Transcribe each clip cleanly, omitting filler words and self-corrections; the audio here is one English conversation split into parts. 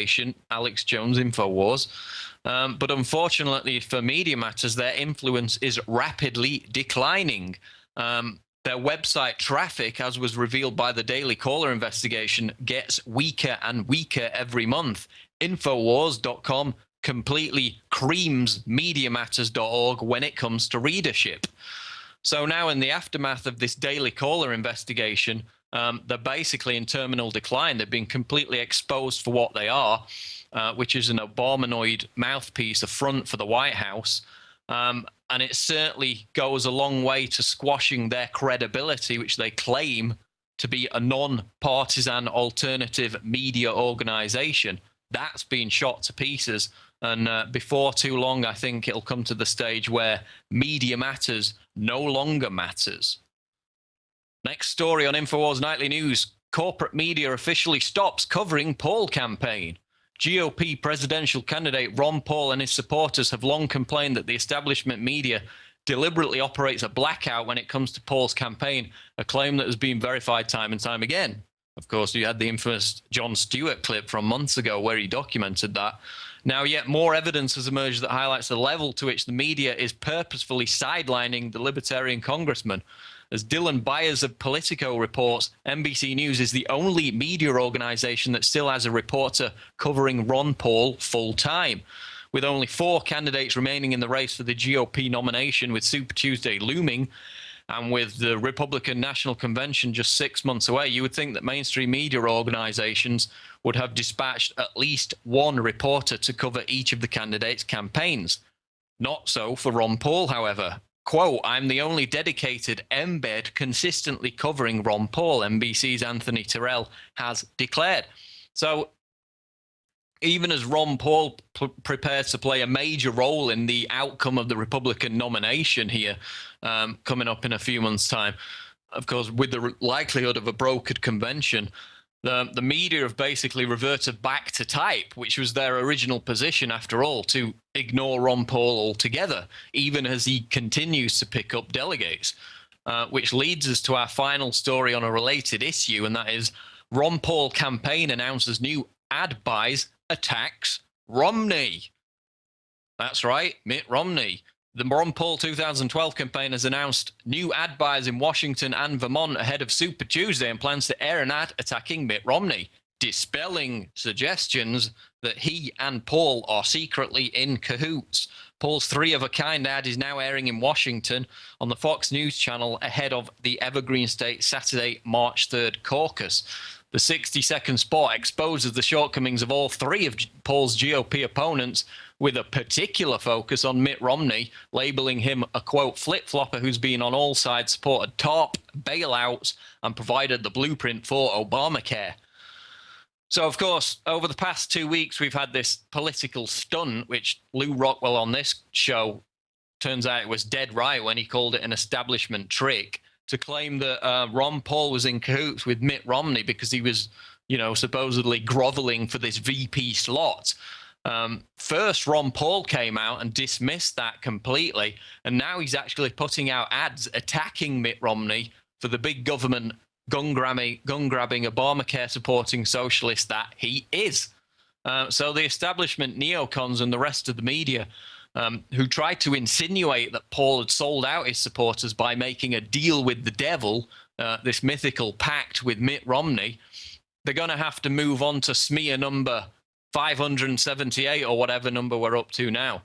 organization, Alex Jones, INFOWARS. But unfortunately for Media Matters, their influence is rapidly declining. Their website traffic, as was revealed by the Daily Caller investigation, gets weaker and weaker every month. Infowars.com completely creams MediaMatters.org when it comes to readership. So now, in the aftermath of this Daily Caller investigation, they're basically in terminal decline. They've been completely exposed for what they are, which is an Obamanoid mouthpiece, a front for the White House. And it certainly goes a long way to squashing their credibility, which they claim to be a non-partisan alternative media organization. That's been shot to pieces. And before too long, I think it'll come to the stage where Media Matters no longer matters. Next story on InfoWars Nightly News. Corporate media officially stops covering Paul campaign. GOP presidential candidate Ron Paul and his supporters have long complained that the establishment media deliberately operates a blackout when it comes to Paul's campaign, a claim that has been verified time and time again. Of course, you had the infamous Jon Stewart clip from months ago where he documented that. Now, yet more evidence has emerged that highlights the level to which the media is purposefully sidelining the Libertarian congressman. As Dylan Byers of Politico reports, NBC News is the only media organization that still has a reporter covering Ron Paul full-time. With only 4 candidates remaining in the race for the GOP nomination, with Super Tuesday looming, and with the Republican National Convention just 6 months away, you would think that mainstream media organizations would have dispatched at least one reporter to cover each of the candidates' campaigns. Not so for Ron Paul, however. Quote, "I'm the only dedicated embed consistently covering Ron Paul," NBC's Anthony Terrell has declared. So even as Ron Paul prepares to play a major role in the outcome of the Republican nomination here coming up in a few months' time, of course, with the likelihood of a brokered convention, the media have basically reverted back to type, which was their original position, after all, to ignore Ron Paul altogether, even as he continues to pick up delegates, which leads us to our final story on a related issue, and that is Ron Paul campaign announces new ad buys, attacks Romney. That's right, Mitt Romney. The Ron Paul 2012 campaign has announced new ad buys in Washington and Vermont ahead of Super Tuesday and plans to air an ad attacking Mitt Romney, dispelling suggestions that he and Paul are secretly in cahoots. Paul's three-of-a-kind ad is now airing in Washington on the Fox News channel ahead of the Evergreen State Saturday, March 3rd caucus. The 60-second spot exposes the shortcomings of all 3 of Paul's GOP opponents, with a particular focus on Mitt Romney, labeling him a, quote, flip-flopper who's been on all sides, supported TARP, bailouts, and provided the blueprint for Obamacare. So, of course, over the past 2 weeks, we've had this political stunt, which Lou Rockwell on this show, turns out it was dead right when he called it an establishment trick, to claim that Ron Paul was in cahoots with Mitt Romney because he was, you know, supposedly groveling for this VP slot. First, Ron Paul came out and dismissed that completely, and now he's actually putting out ads attacking Mitt Romney for the big government gun-grabbing Obamacare-supporting socialist that he is. So the establishment neocons and the rest of the media who tried to insinuate that Paul had sold out his supporters by making a deal with the devil, this mythical pact with Mitt Romney, they're going to have to move on to smear number 578 or whatever number we're up to now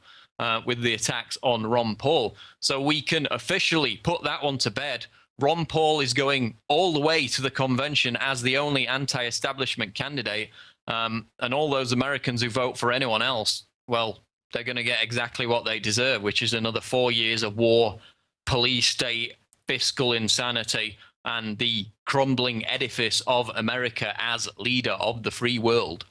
with the attacks on Ron Paul. So we can officially put that one to bed. Ron Paul is going all the way to the convention as the only anti-establishment candidate, and all those Americans who vote for anyone else, well, they're going to get exactly what they deserve, which is another 4 years of war, police state, fiscal insanity, and the crumbling edifice of America as leader of the free world.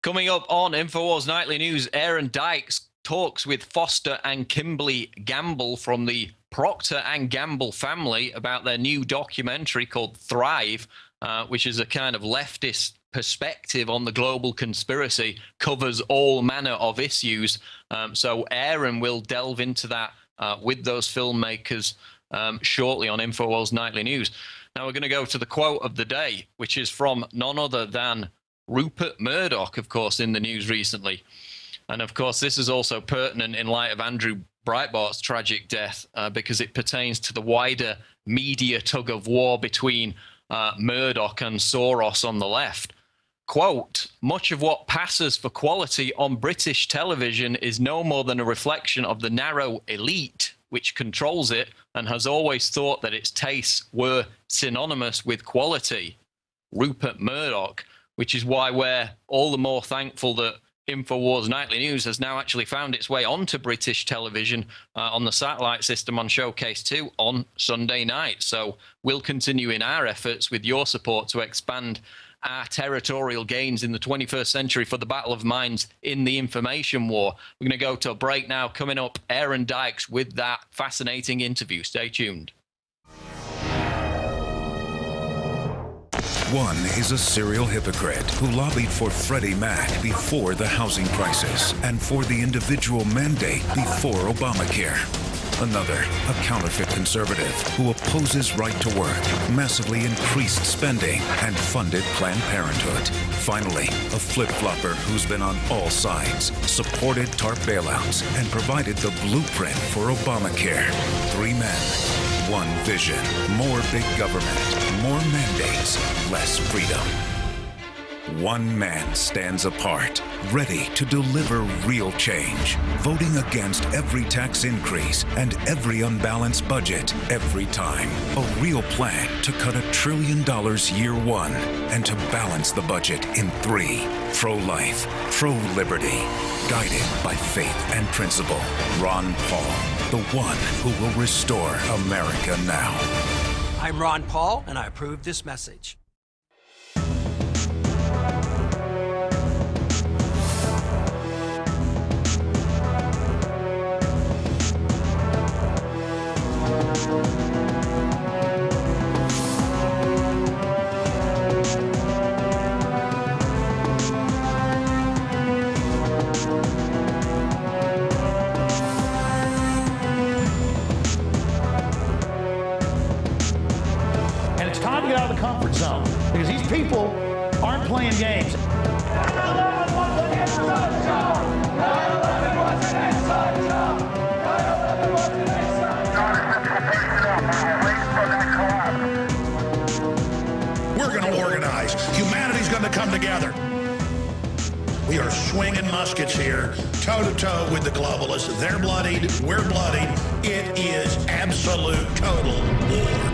Coming up on InfoWars Nightly News, Aaron Dykes talks with Foster and Kimberly Gamble from the Procter & Gamble family about their new documentary called Thrive, which is a kind of leftist perspective on the global conspiracy, covers all manner of issues. So Aaron will delve into that with those filmmakers shortly on InfoWars Nightly News. Now we're going to go to the quote of the day, which is from none other than Rupert Murdoch, of course, in the news recently. And of course, this is also pertinent in light of Andrew Breitbart's tragic death, because it pertains to the wider media tug of war between Murdoch and Soros on the left. Quote, much of what passes for quality on British television is no more than a reflection of the narrow elite which controls it and has always thought that its tastes were synonymous with quality. Rupert Murdoch, which is why we're all the more thankful that INFOWARS Nightly News has now actually found its way onto British television on the satellite system on Showcase 2 on Sunday night. So we'll continue in our efforts with your support to expand our territorial gains in the 21st century for the battle of minds in the information war. We're going to go to a break now. Coming up, Aaron Dykes with that fascinating interview. Stay tuned. One is a serial hypocrite who lobbied for Freddie Mac before the housing crisis and for the individual mandate before Obamacare. Another, a counterfeit conservative who opposes right to work, massively increased spending, and funded Planned Parenthood. Finally, a flip-flopper who's been on all sides, supported TARP bailouts, and provided the blueprint for Obamacare. Three men, one vision, more big government, more mandates, less freedom. One man stands apart, ready to deliver real change, voting against every tax increase and every unbalanced budget every time. A real plan to cut $1 trillion year one and to balance the budget in 3. Pro-life, pro-liberty, guided by faith and principle. Ron Paul, the one who will restore America now. I'm Ron Paul, and I approve this message. And it's time to get out of the comfort zone because these people aren't playing games. 9/11 was an inside job. 9/11 was an inside job. 9/11 was an inside job. We're going to organize. Humanity's going to come together. We are swinging muskets here, toe-to-toe with the globalists. They're bloodied. We're bloodied. It is absolute, total war.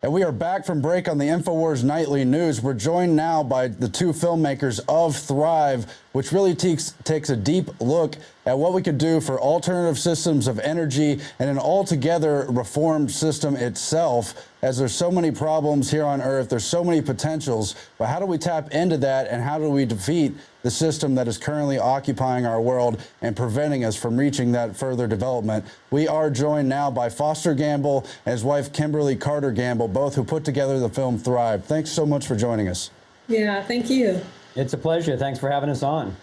And we are back from break on the INFOWARS Nightly News. We're joined now by the two filmmakers of Thrive, which really takes a deep look at what we could do for alternative systems of energy and an altogether reformed system itself, as there's so many problems here on Earth, there's so many potentials, but how do we tap into that and how do we defeat the system that is currently occupying our world and preventing us from reaching that further development? We are joined now by Foster Gamble and his wife, Kimberly Carter Gamble, both who put together the film Thrive. Thanks so much for joining us. Yeah, thank you. It's a pleasure. Thanks for having us on.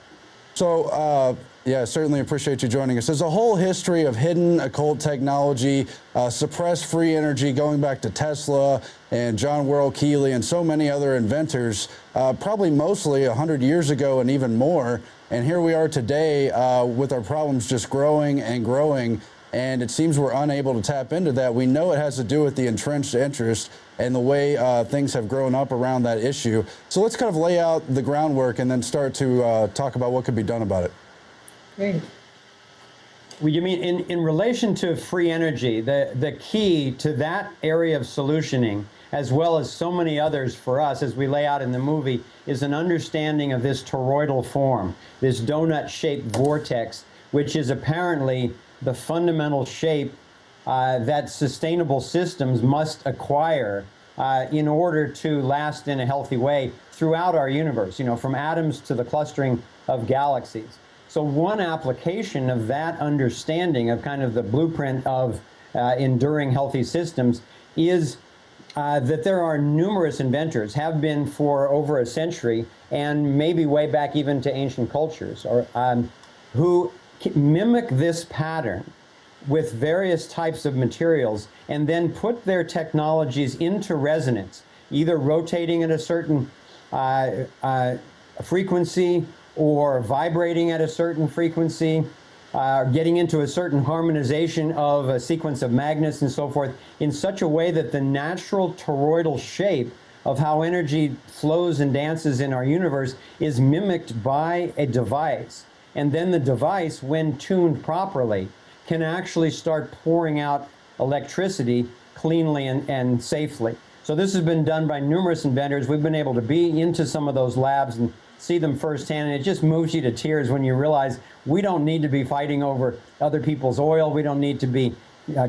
So, yeah, certainly appreciate you joining us. There's a whole history of hidden occult technology, suppressed free energy, going back to Tesla and John Worrell Keeley and so many other inventors, probably mostly 100 years ago and even more. And here we are today with our problems just growing and growing. And it seems we're unable to tap into that. We know it has to do with the entrenched interest and the way things have grown up around that issue. So let's kind of lay out the groundwork and then start to talk about what could be done about it. Great. Well, you mean in relation to free energy, the key to that area of solutioning, as well as so many others for us, as we lay out in the movie, is an understanding of this toroidal form, this donut-shaped vortex, which is apparently the fundamental shape that sustainable systems must acquire in order to last in a healthy way throughout our universe, you know, from atoms to the clustering of galaxies. So one application of that understanding of kind of the blueprint of enduring healthy systems is that there are numerous inventors, have been for over a century, and maybe way back even to ancient cultures, or who mimic this pattern with various types of materials and then put their technologies into resonance, either rotating at a certain frequency or vibrating at a certain frequency, getting into a certain harmonization of a sequence of magnets and so forth, in such a way that the natural toroidal shape of how energy flows and dances in our universe is mimicked by a device. And then the device, when tuned properly, can actually start pouring out electricity cleanly and safely. So this has been done by numerous inventors. We've been able to be into some of those labs and see them firsthand, and it just moves you to tears when you realize we don't need to be fighting over other people's oil. We don't need to be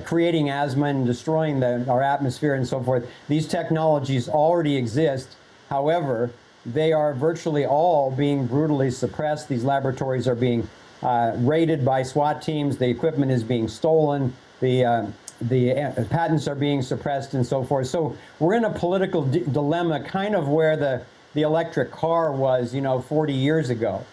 creating asthma and destroying our atmosphere and so forth. These technologies already exist. However, they are virtually all being brutally suppressed. These laboratories are being raided by SWAT teams. The equipment is being stolen. The patents are being suppressed and so forth. So we're in a political dilemma, kind of where the electric car was, 40 years ago,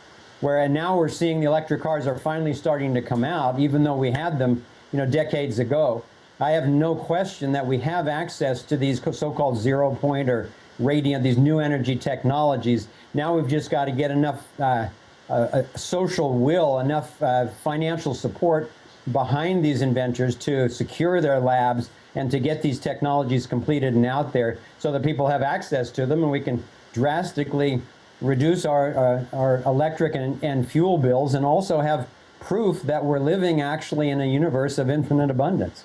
and now we're seeing the electric cars are finally starting to come out, even though we had them, decades ago. I have no question that we have access to these so-called zero point or radiant, these new energy technologies. Now we've just got to get enough social will, enough financial support behind these inventors to secure their labs and to get these technologies completed and out there so that people have access to them, and we can drastically reduce our electric and fuel bills, and also have proof that we're living actually in a universe of infinite abundance.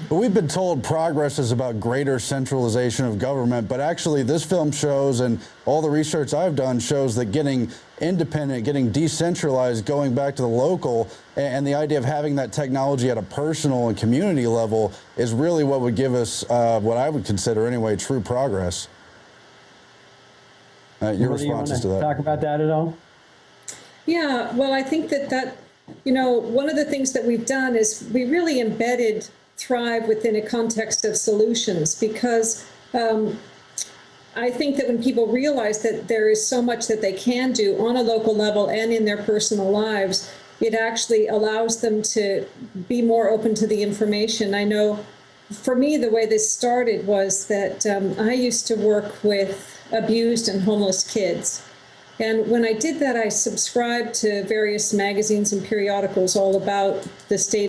But we've been told progress is about greater centralization of government, but actually this film shows, and all the research I've done shows, that getting independent, getting decentralized, going back to the local, and the idea of having that technology at a personal and community level is really what would give us what I would consider anyway true progress. Your responses to that? Talk about that at all? Yeah, well, I think that one of the things that we've done is we really embedded Thrive within a context of solutions, because I think that when people realize that there is so much that they can do on a local level and in their personal lives, it actually allows them to be more open to the information. I know for me, the way this started was that I used to work with abused and homeless kids. And when I did that, I subscribed to various magazines and periodicals all about the state